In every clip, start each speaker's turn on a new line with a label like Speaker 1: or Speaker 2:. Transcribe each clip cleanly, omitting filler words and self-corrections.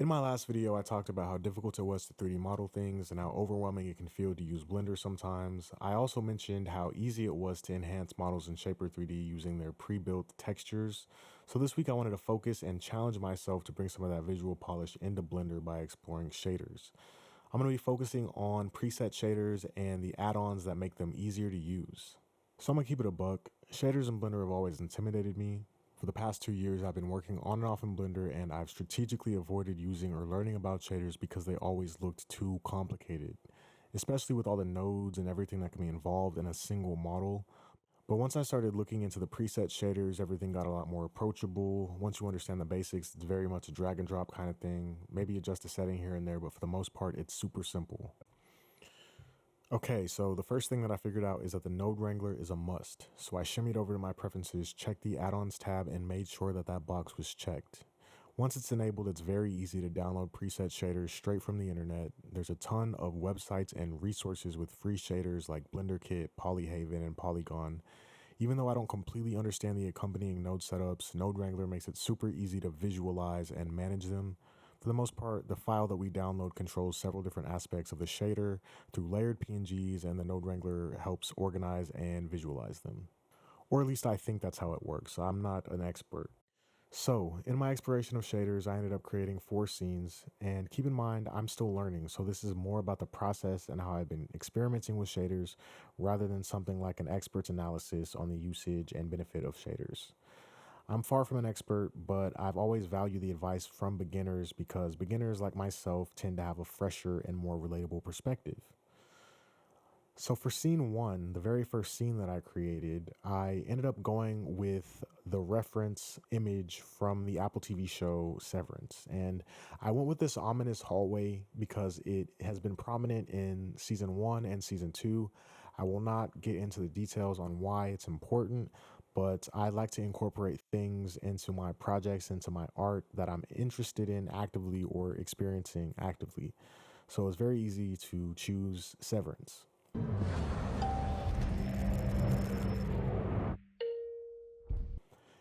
Speaker 1: In my last video, I talked about how difficult it was to 3D model things and how overwhelming it can feel to use Blender sometimes. I also mentioned how easy it was to enhance models in Shaper 3D using their pre-built textures. So this week I wanted to focus and challenge myself to bring some of that visual polish into Blender by exploring shaders. I'm going to be focusing on preset shaders and the add-ons that make them easier to use. So I'm going to keep it a buck. Shaders in Blender have always intimidated me. For the past 2 years, I've been working on and off in Blender, and I've strategically avoided using or learning about shaders because they always looked too complicated, especially with all the nodes and everything that can be involved in a single model. But once I started looking into the preset shaders, everything got a lot more approachable. Once you understand the basics, it's very much a drag and drop kind of thing. Maybe adjust a setting here and there, but for the most part, it's super simple. Okay, so the first thing that I figured out is that the Node Wrangler is a must. So I shimmied over to my preferences, checked the add-ons tab, and made sure that that box was checked. Once it's enabled, it's very easy to download preset shaders straight from the internet. There's a ton of websites and resources with free shaders like BlenderKit, Polyhaven, and Polygon. Even though I don't completely understand the accompanying node setups, Node Wrangler makes it super easy to visualize and manage them. For the most part, the file that we download controls several different aspects of the shader through layered PNGs, and the Node Wrangler helps organize and visualize them. Or at least I think that's how it works. I'm not an expert. So, in my exploration of shaders, I ended up creating 4 scenes, and keep in mind, I'm still learning, so this is more about the process and how I've been experimenting with shaders rather than something like an expert's analysis on the usage and benefit of shaders. I'm far from an expert, but I've always valued the advice from beginners because beginners like myself tend to have a fresher and more relatable perspective. So for scene 1, the very first scene that I created, I ended up going with the reference image from the Apple TV show Severance. And I went with this ominous hallway because it has been prominent in season 1 and season 2. I will not get into the details on why it's important, but I like to incorporate things into my projects, into my art that I'm interested in actively or experiencing actively. So it's very easy to choose Severance.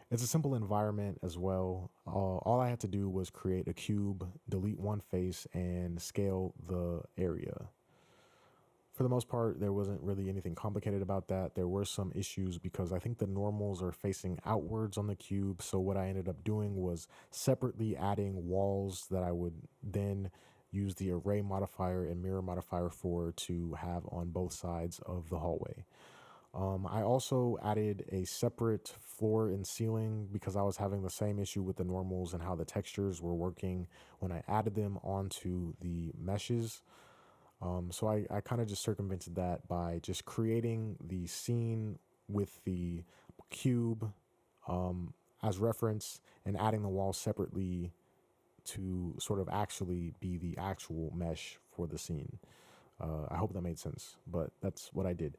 Speaker 1: It's a simple environment as well. All I had to do was create a cube, delete one face, and scale the area. For the most part, there wasn't really anything complicated about that. There were some issues because I think the normals are facing outwards on the cube. So what I ended up doing was separately adding walls that I would then use the array modifier and mirror modifier for to have on both sides of the hallway. I also added a separate floor and ceiling because I was having the same issue with the normals and how the textures were working when I added them onto the meshes. So I kind of just circumvented that by just creating the scene with the cube as reference and adding the wall separately to sort of actually be the actual mesh for the scene. I hope that made sense, but that's what I did.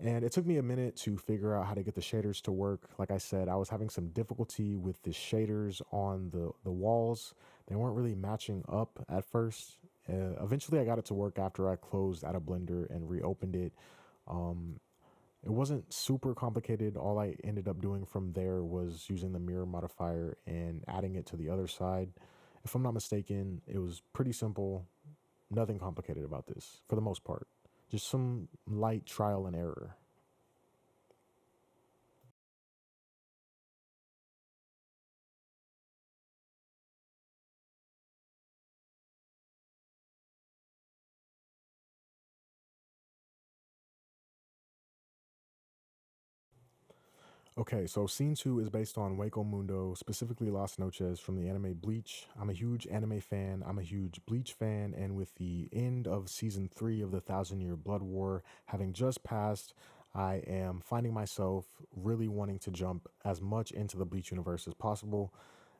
Speaker 1: And it took me a minute to figure out how to get the shaders to work. Like I said, I was having some difficulty with the shaders on the walls. They weren't really matching up at first. Eventually, I got it to work after I closed out of Blender and reopened it. It wasn't super complicated. All I ended up doing from there was using the mirror modifier and adding it to the other side. If I'm not mistaken, it was pretty simple. Nothing complicated about this for the most part. Just some light trial and error. Okay, so scene 2 is based on Waco Mundo, specifically Las Noches from the anime Bleach. I'm a huge anime fan, I'm a huge Bleach fan, and with the end of season 3 of the Thousand Year Blood War having just passed, I am finding myself really wanting to jump as much into the Bleach universe as possible.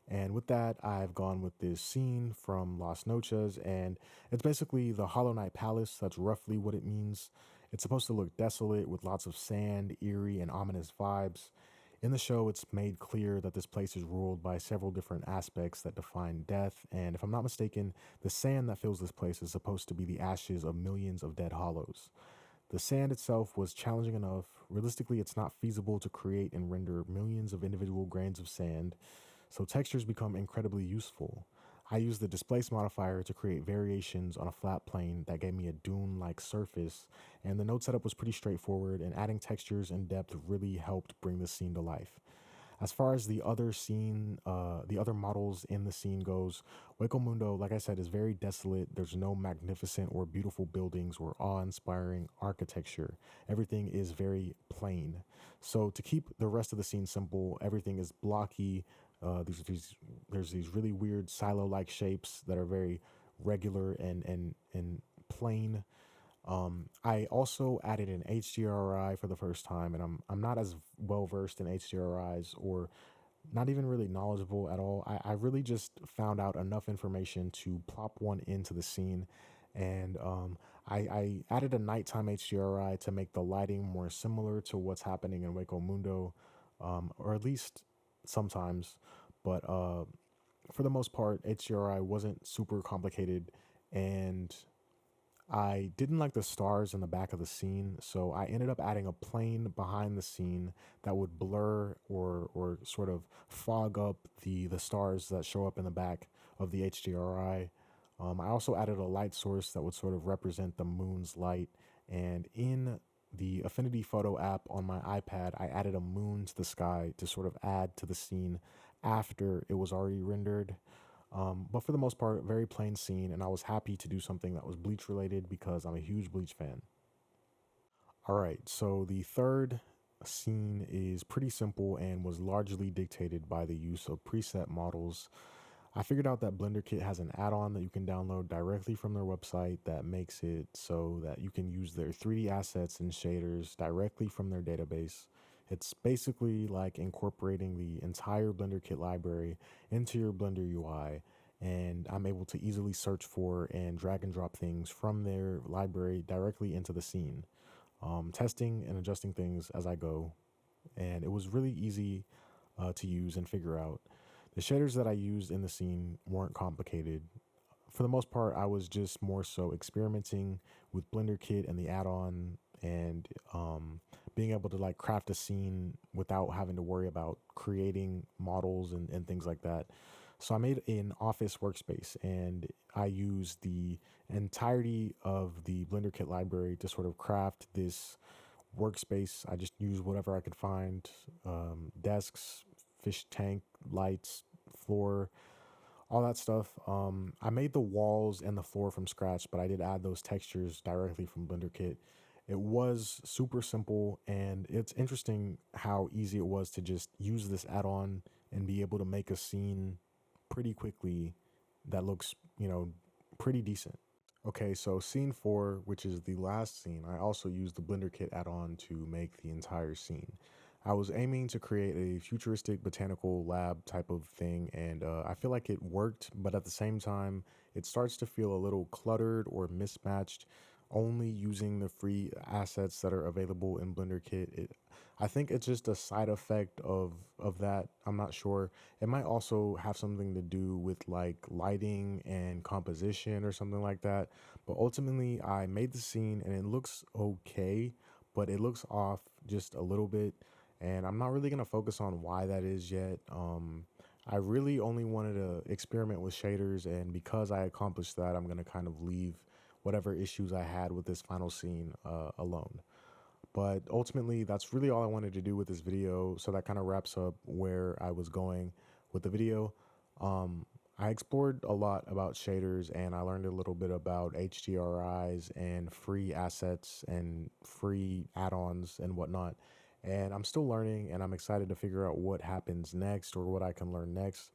Speaker 1: And with that, I've gone with this scene from Las Noches, and it's basically the Hollow Knight Palace. That's roughly what it means. It's supposed to look desolate with lots of sand, eerie, and ominous vibes. In the show, it's made clear that this place is ruled by several different aspects that define death, and if I'm not mistaken, the sand that fills this place is supposed to be the ashes of millions of dead hollows. The sand itself was challenging enough. Realistically, it's not feasible to create and render millions of individual grains of sand, so textures become incredibly useful. I used the displace modifier to create variations on a flat plane that gave me a dune-like surface, and the node setup was pretty straightforward, and adding textures and depth really helped bring the scene to life. As far as the other models in the scene goes, Hueco Mundo, like I said, is very desolate. There's no magnificent or beautiful buildings or awe-inspiring architecture. Everything is very plain. So to keep the rest of the scene simple, everything is blocky. There's these really weird silo-like shapes that are very regular and plain. I also added an HDRI for the first time, and I'm not as well versed in HDRIs or not even really knowledgeable at all. I really just found out enough information to plop one into the scene, and I added a nighttime HDRI to make the lighting more similar to what's happening in Waco Mundo, or at least sometimes. But for the most part, HDRI wasn't super complicated, and I didn't like the stars in the back of the scene, so I ended up adding a plane behind the scene that would blur or sort of fog up the stars that show up in the back of the HDRI. I also added a light source that would sort of represent the moon's light, and in the Affinity Photo app on my iPad, I added a moon to the sky to sort of add to the scene after it was already rendered. But for the most part, very plain scene, and I was happy to do something that was Bleach related because I'm a huge Bleach fan. All right, so the third scene is pretty simple and was largely dictated by the use of preset models. I figured out that Blender Kit has an add-on that you can download directly from their website that makes it so that you can use their 3D assets and shaders directly from their database. It's basically like incorporating the entire Blender Kit library into your Blender UI, and I'm able to easily search for and drag and drop things from their library directly into the scene, testing and adjusting things as I go. And it was really easy to use and figure out. The shaders that I used in the scene weren't complicated. For the most part, I was just more so experimenting with Blender Kit and the add-on, and being able to like craft a scene without having to worry about creating models and things like that. So I made an office workspace, and I used the entirety of the Blender Kit library to sort of craft this workspace. I just used whatever I could find, desks, fish tank, lights, floor, all that stuff. I made the walls and the floor from scratch, but I did add those textures directly from Blender Kit. It was super simple, and it's interesting how easy it was to just use this add-on and be able to make a scene pretty quickly that looks, pretty decent. Okay, so scene 4, which is the last scene, I also used the Blender Kit add-on to make the entire scene. I was aiming to create a futuristic botanical lab type of thing, and I feel like it worked, but at the same time, it starts to feel a little cluttered or mismatched. Only using the free assets that are available in Blender Kit, I think it's just a side effect of that. I'm not sure. It might also have something to do with like lighting and composition or something like that. But ultimately, I made the scene and it looks okay, but it looks off just a little bit. And I'm not really going to focus on why that is yet. I really only wanted to experiment with shaders, and because I accomplished that, I'm going to kind of leave whatever issues I had with this final scene alone. But ultimately, that's really all I wanted to do with this video. So that kind of wraps up where I was going with the video. I explored a lot about shaders, and I learned a little bit about HDRIs and free assets and free add-ons and whatnot. And I'm still learning, and I'm excited to figure out what happens next or what I can learn next.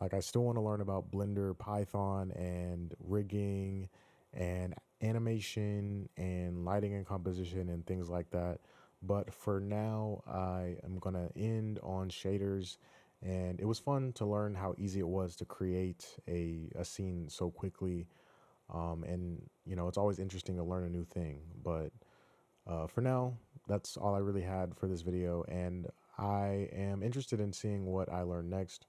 Speaker 1: Like, I still want to learn about Blender, Python, and rigging, and animation, and lighting and composition, and things like that. But for now, I am going to end on shaders. And it was fun to learn how easy it was to create a scene so quickly. And it's always interesting to learn a new thing. But for now, that's all I really had for this video. And I am interested in seeing what I learn next.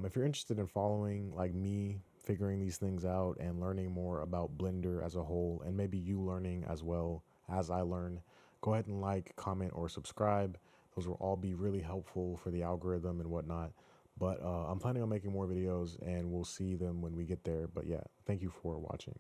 Speaker 1: If you're interested in following like me, figuring these things out and learning more about Blender as a whole, and maybe you learning as well as I learn, go ahead and like, comment, or subscribe. Those will all be really helpful for the algorithm and whatnot. But I'm planning on making more videos and we'll see them when we get there. But yeah, thank you for watching.